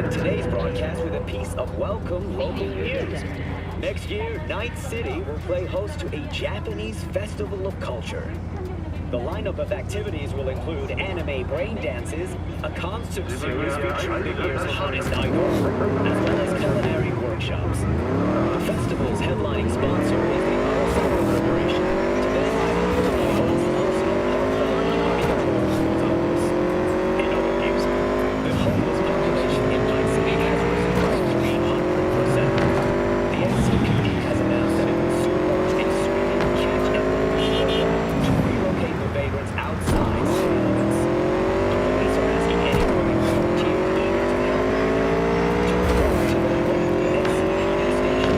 begin today's broadcast with a piece of welcome local news. Next year, Night City will play host to a Japanese festival of culture. The lineup of activities will include anime brain dances, a concert series featuring the year's hottest idols, as well as culinary workshops. The festival's headlining sponsor is the Arasaka Corporation. Today, I host personal In other news, the homeless population in Night City has risen by 300%. The NCPD has announced that it will soon launch a sweeping catch and release program to relocate the vagrants outside city limits. The police are asking anyone who volunteered eager to help to report to the local NCPD station.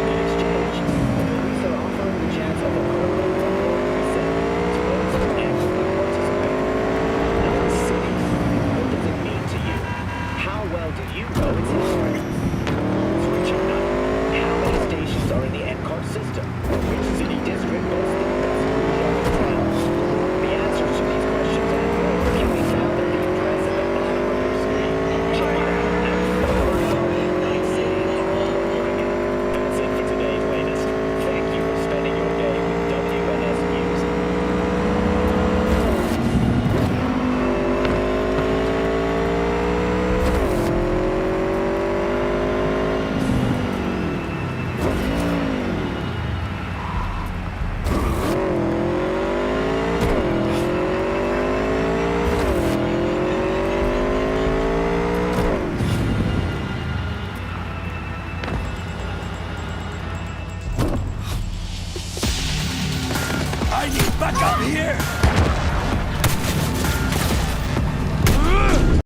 In exchange, the police are offering the chance of a criminal record reset to those who actively participate. Night City, what does it mean to you? How well do you know its history? Switching night. How many stations are in the